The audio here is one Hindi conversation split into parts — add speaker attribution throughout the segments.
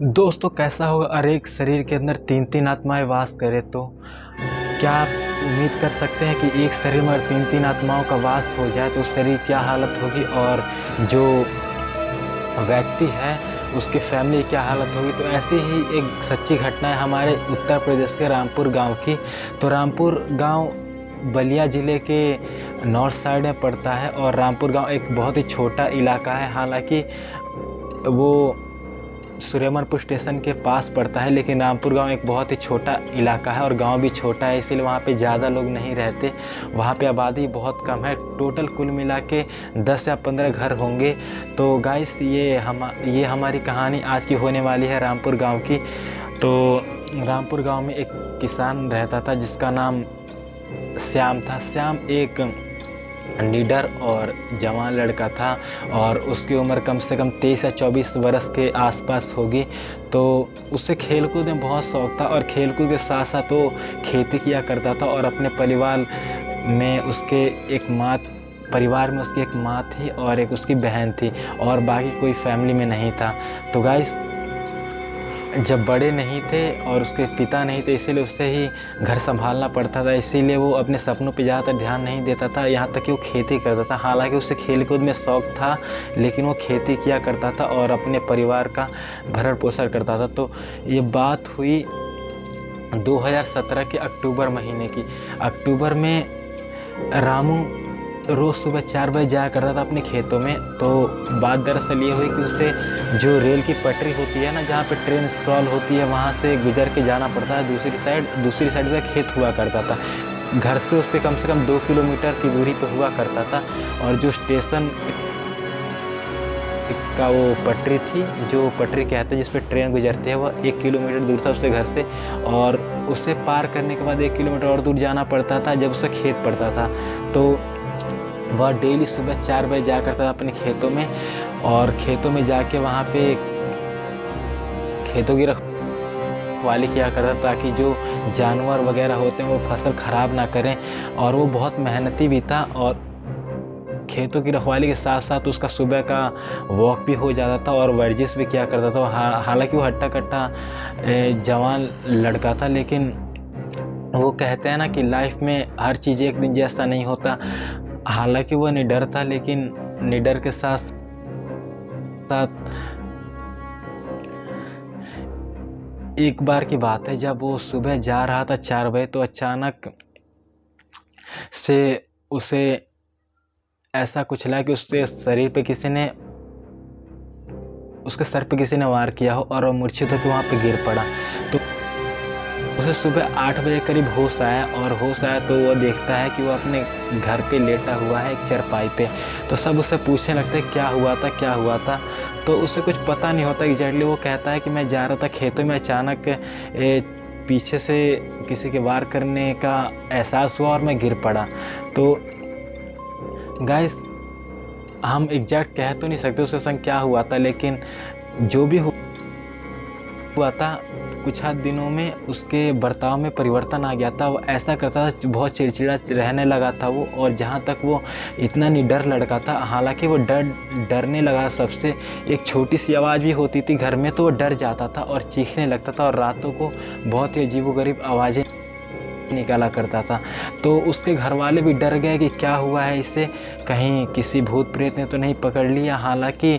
Speaker 1: दोस्तों कैसा होगा अरे एक शरीर के अंदर तीन तीन आत्माएं वास करें तो क्या आप उम्मीद कर सकते हैं कि एक शरीर में अगर तीन तीन आत्माओं का वास हो जाए तो उस शरीर की क्या हालत होगी और जो व्यक्ति है उसकी फैमिली की क्या हालत होगी। तो ऐसी ही एक सच्ची घटना है हमारे उत्तर प्रदेश के रामपुर गांव की। तो रामपुर गांव बलिया ज़िले के नॉर्थ साइड में पड़ता है और रामपुर गांव एक बहुत ही छोटा इलाका है। हालांकि वो सूर्यमनपुर स्टेशन के पास पड़ता है, लेकिन रामपुर गांव एक बहुत ही छोटा इलाका है और गांव भी छोटा है, इसीलिए वहाँ पे ज़्यादा लोग नहीं रहते। वहाँ पे आबादी बहुत कम है, टोटल कुल मिला के 10 या 15 घर होंगे। तो गाइस ये हमारी कहानी आज की होने वाली है रामपुर गांव की। तो रामपुर गांव में एक किसान रहता था जिसका नाम श्याम था। श्याम एक निडर और जवान लड़का था और उसकी उम्र कम से कम 23 या 24 वर्ष के आसपास होगी। तो उसे खेलकूद में बहुत शौक़ था और खेलकूद के साथ साथ वो खेती किया करता था और अपने परिवार में उसके एक माँ थी और एक उसकी बहन थी और बाकी कोई फैमिली में नहीं था। तो गाइस जब बड़े नहीं थे और उसके पिता नहीं थे, इसीलिए उससे ही घर संभालना पड़ता था, इसीलिए वो अपने सपनों पे ज़्यादातर ध्यान नहीं देता था। यहाँ तक कि वो खेती करता था। हालांकि उसे खेलकूद में शौक़ था, लेकिन वो खेती किया करता था और अपने परिवार का भरण पोषण करता था। तो ये बात हुई 2017 के अक्टूबर महीने की। अक्टूबर में रामू रोज़ सुबह 4 बजे जाया करता था अपने खेतों में। तो बात दरअसल ये हुई कि उसे जो रेल की पटरी होती है ना, जहाँ पे ट्रेन स्क्रॉल होती है, वहाँ से गुजर के जाना पड़ता है दूसरी साइड पे खेत हुआ करता था। घर से उससे कम 2 किलोमीटर की दूरी पे हुआ करता था और जो स्टेशन का वो पटरी थी, जो पटरी कहते हैं जिस पे ट्रेन गुजरती है, वह 1 किलोमीटर दूर था उसके घर से और उसे पार करने के बाद 1 किलोमीटर और दूर जाना पड़ता था जब उसे खेत पड़ता था। तो वह डेली सुबह 4 बजे जाया करता था अपने खेतों में और खेतों में जाके वहाँ पे खेतों की रखवाली किया करता था ताकि जो जानवर वगैरह होते हैं वो फसल ख़राब ना करें। और वो बहुत मेहनती भी था और खेतों की रखवाली के साथ साथ उसका सुबह का वॉक भी हो जाता था और वर्जिश भी किया करता था। हालांकि वो हट्टा कट्टा जवान लड़का था, लेकिन वो कहते हैं ना कि लाइफ में हर चीज़ एक दिन जैसा नहीं होता। हालांकि वो निडर था, लेकिन निडर के साथ साथ एक बार की बात है, जब वो सुबह जा रहा था 4 बजे, तो अचानक से उसे ऐसा कुछ लगा कि उसके सर पे किसी ने वार किया हो और वो मूर्छित होकर वहाँ पे गिर पड़ा। तो उसे सुबह 8 बजे करीब होश आया तो वो देखता है कि वो अपने घर पे लेटा हुआ है एक चारपाई पे। तो सब उससे पूछने लगते हैं क्या हुआ था। तो उसे कुछ पता नहीं होता एग्जैक्टली। वो कहता है कि मैं जा रहा था खेतों में, अचानक पीछे से किसी के वार करने का एहसास हुआ और मैं गिर पड़ा। तो गाइस हम एग्जैक्ट कह तो नहीं सकते उसके संग क्या हुआ था, लेकिन जो भी हुआ था कुछ हद दिनों में उसके बर्ताव में परिवर्तन आ गया था। वो ऐसा करता था, बहुत चिड़चिड़ा रहने लगा था वो। और जहाँ तक वो इतना निडर लड़का था, हालांकि वो डरने लगा सबसे। एक छोटी सी आवाज़ भी होती थी घर में तो वो डर जाता था और चीखने लगता था और रातों को बहुत ही अजीबोगरीब आवाज़ें निकाला करता था। तो उसके घर वाले भी डर गए कि क्या हुआ है इसे, कहीं किसी भूत प्रेत ने तो नहीं पकड़ लिया। हालांकि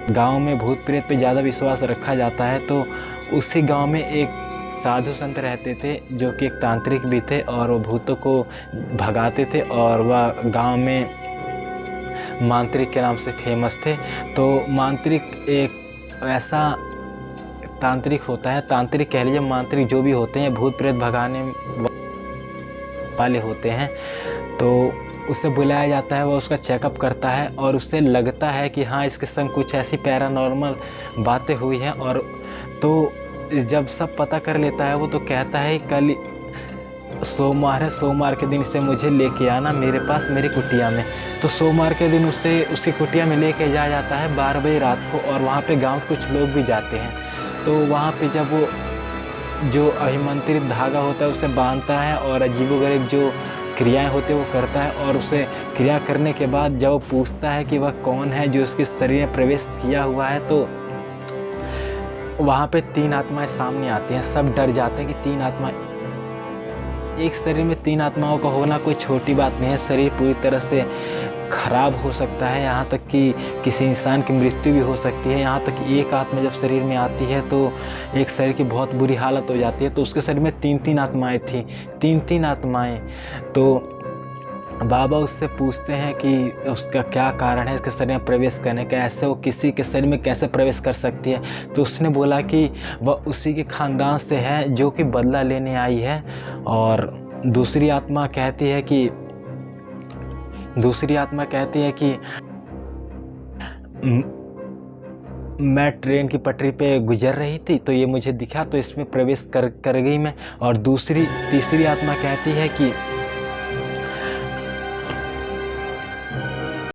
Speaker 1: गांव में भूत प्रेत पे ज़्यादा विश्वास रखा जाता है। तो उसी गांव में एक साधु संत रहते थे जो कि एक तांत्रिक भी थे और वो भूतों को भगाते थे और वह गांव में मांत्रिक के नाम से फेमस थे। तो मांत्रिक एक ऐसा तांत्रिक होता है, तांत्रिक कह लीजिए, मांत्रिक जो भी होते हैं भूत प्रेत भगाने वाले होते हैं। तो उसे बुलाया जाता है, वो उसका चेकअप करता है और उससे लगता है कि हाँ इसके संग कुछ ऐसी पैरानॉर्मल बातें हुई हैं। और तो जब सब पता कर लेता है वो, तो कहता है कल सोमवार है, सोमवार के दिन इसे मुझे लेके आना मेरे पास मेरी कुटिया में। तो सोमवार के दिन उसे उसकी कुटिया में लेके जाया जाता है 12 बजे रात को और वहाँ पे गांव के कुछ लोग भी जाते हैं। तो वहाँ पे जब वो जो अभिमंत्रित धागा होता है उसे बांधता है और अजीबोगरीब जो क्रियाएं होती है वो करता है। और उसे क्रिया करने के बाद जब वो पूछता है कि वह कौन है जो उसके शरीर में प्रवेश किया हुआ है, तो वहाँ पे 3 आत्माएं सामने आती हैं। सब डर जाते हैं कि 3 आत्माएं, एक शरीर में 3 आत्माओं का होना कोई छोटी बात नहीं है। शरीर पूरी तरह से खराब हो सकता है, यहाँ तक कि किसी इंसान की मृत्यु भी हो सकती है। यहाँ तक कि एक आत्मा जब शरीर में आती है तो एक शरीर की बहुत बुरी हालत हो जाती है। तो उसके शरीर में 3-3 आत्माएं थी, 3-3 आत्माएं। तो बाबा उससे पूछते हैं कि उसका क्या कारण है इसके शरीर में प्रवेश करने का, ऐसे वो किसी के शरीर में कैसे प्रवेश कर सकती है। तो उसने बोला कि वह उसी के खानदान से है जो कि बदला लेने आई है। और दूसरी आत्मा कहती है कि मैं ट्रेन की पटरी पे गुजर रही थी तो ये मुझे दिखा तो इसमें प्रवेश कर गई मैं। और तीसरी आत्मा कहती है कि